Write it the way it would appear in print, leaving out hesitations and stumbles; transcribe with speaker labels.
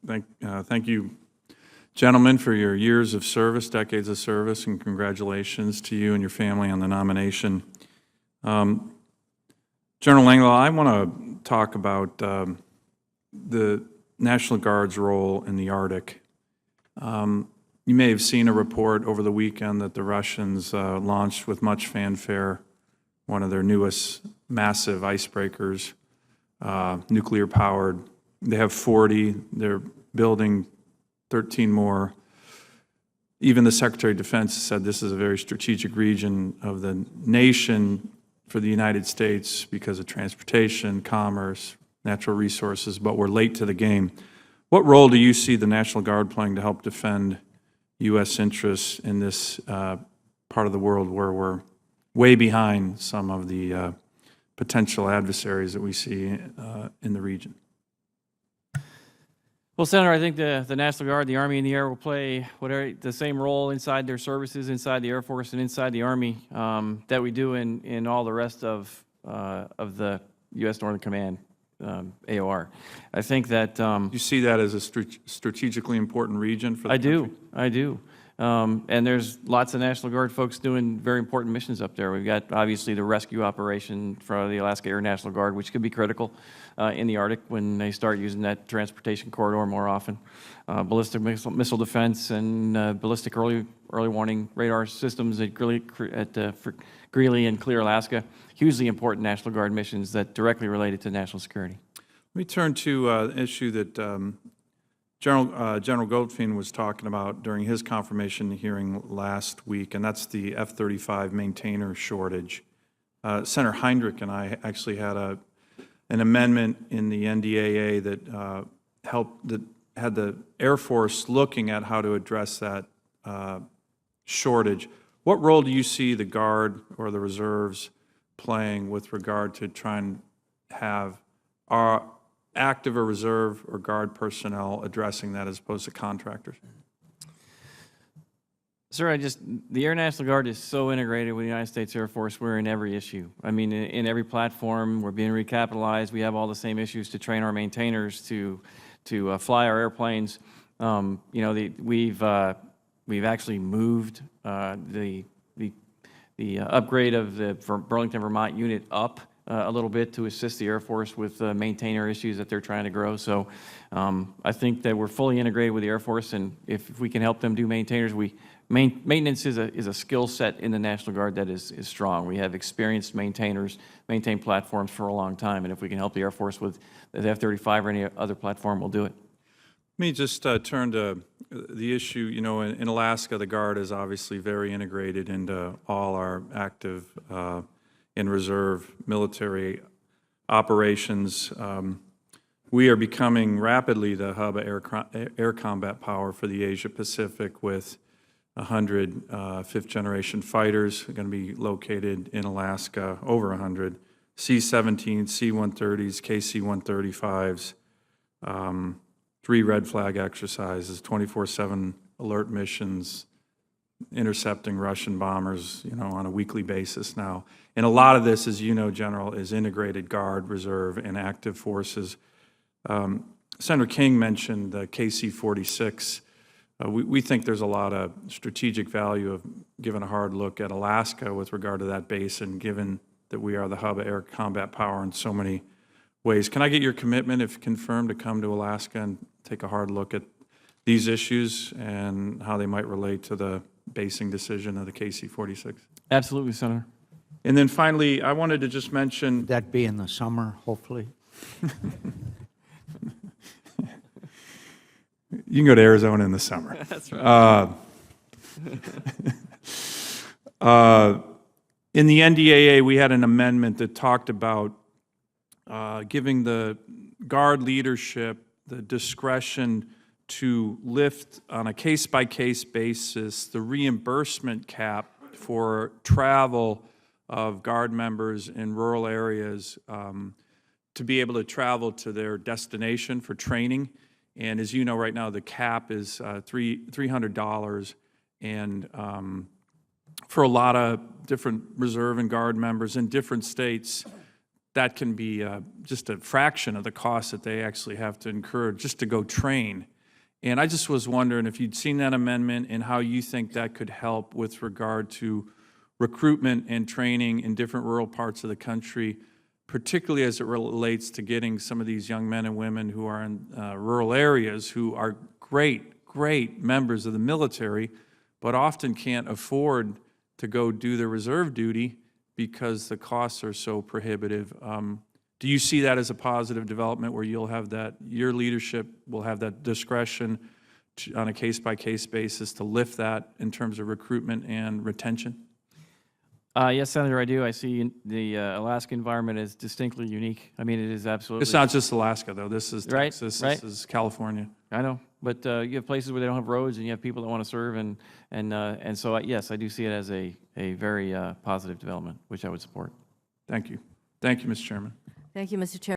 Speaker 1: Thank you, gentlemen, for your years of service, decades of service, and congratulations to you and your family on the nomination. General Langlois, I want to talk about the National Guard's role in the Arctic. You may have seen a report over the weekend that the Russians launched with much fanfare one of their newest massive icebreakers, nuclear-powered. They have 40. They're building 13 more. Even the Secretary of Defense said this is a very strategic region of the nation for the United States because of transportation, commerce, natural resources, but we're late to the game. What role do you see the National Guard playing to help defend U.S. interests in this part of the world where we're way behind some of the potential adversaries that we see in the region?
Speaker 2: Well, Senator, I think the National Guard, the Army, and the Air will play the same role inside their services, inside the Air Force, and inside the Army that we do in all the rest of the U.S. Northern Command, AOR. I think that
Speaker 1: you see that as a strategically important region for the country?
Speaker 2: I do. And there's lots of National Guard folks doing very important missions up there. We've got, obviously, the rescue operation for the Alaska Air National Guard, which could be critical in the Arctic when they start using that transportation corridor more often. Ballistic missile defense and ballistic early warning radar systems at Greeley and Clear, Alaska. Hugely important National Guard missions that directly related to national security.
Speaker 1: Let me turn to an issue that General Goldfein was talking about during his confirmation hearing last week, and that's the F-35 maintainer shortage. Senator Heinrich and I actually had an amendment in the NDAA that had the Air Force looking at how to address that shortage. What role do you see the Guard or the reserves playing with regard to trying to have our active or reserve or Guard personnel addressing that as opposed to contractors?
Speaker 2: Sir, the Air National Guard is so integrated with the United States Air Force. We're in every issue. I mean, in every platform, we're being recapitalized. We have all the same issues to train our maintainers to fly our airplanes. You know, we've actually moved the upgrade of the Burlington, Vermont unit up a little bit to assist the Air Force with maintainer issues that they're trying to grow. So I think that we're fully integrated with the Air Force, and if we can help them do maintainers, maintenance is a skill set in the National Guard that is strong. We have experienced maintainers, maintain platforms for a long time, and if we can help the Air Force with the F-35 or any other platform, we'll do it.
Speaker 1: Let me just turn to the issue. You know, in Alaska, the Guard is obviously very integrated into all our active and reserve military operations. We are becoming rapidly the hub of air combat power for the Asia Pacific with 100 fifth-generation fighters are going to be located in Alaska, over 100, C-17s, C-130s, KC-135s, 3 red flag exercises, 24/7 alert missions, intercepting Russian bombers, you know, on a weekly basis now. And a lot of this, as you know, General, is integrated Guard, Reserve, and active forces. Senator King mentioned the KC-46. We think there's a lot of strategic value of giving a hard look at Alaska with regard to that base, and given that we are the hub of air combat power in so many ways. Can I get your commitment, if confirmed, to come to Alaska and take a hard look at these issues and how they might relate to the basing decision of the KC-46?
Speaker 2: Absolutely, Senator.
Speaker 1: And then finally, I wanted to just mention...
Speaker 3: Would that be in the summer, hopefully?
Speaker 1: You can go to Arizona in the summer.
Speaker 2: That's right.
Speaker 1: In the NDAA, we had an amendment that talked about giving the Guard leadership the discretion to lift on a case-by-case basis the reimbursement cap for travel of Guard members in rural areas to be able to travel to their destination for training. And as you know, right now, the cap is $300, and for a lot of different Reserve and Guard members in different states, that can be just a fraction of the cost that they actually have to incur just to go train. And I just was wondering if you'd seen that amendment and how you think that could help with regard to recruitment and training in different rural parts of the country, particularly as it relates to getting some of these young men and women who are in rural areas who are great members of the military, but often can't afford to go do their reserve duty because the costs are so prohibitive. Do you see that as a positive development where you'll have that, your leadership will have that discretion on a case-by-case basis to lift that in terms of recruitment and retention?
Speaker 2: Yes, Senator, I do. I see the Alaska environment as distinctly unique. I mean, it is absolutely.
Speaker 1: It's not just Alaska, though. This is
Speaker 2: Right,
Speaker 1: Texas,
Speaker 2: right.
Speaker 1: this is California.
Speaker 2: I know, but you have places where they don't have roads, and you have people that want to serve, and so yes, I do see it as a very positive development, which I would support.
Speaker 1: Thank you. Thank you, Mr. Chairman.
Speaker 4: Thank you, Mr. Chairman.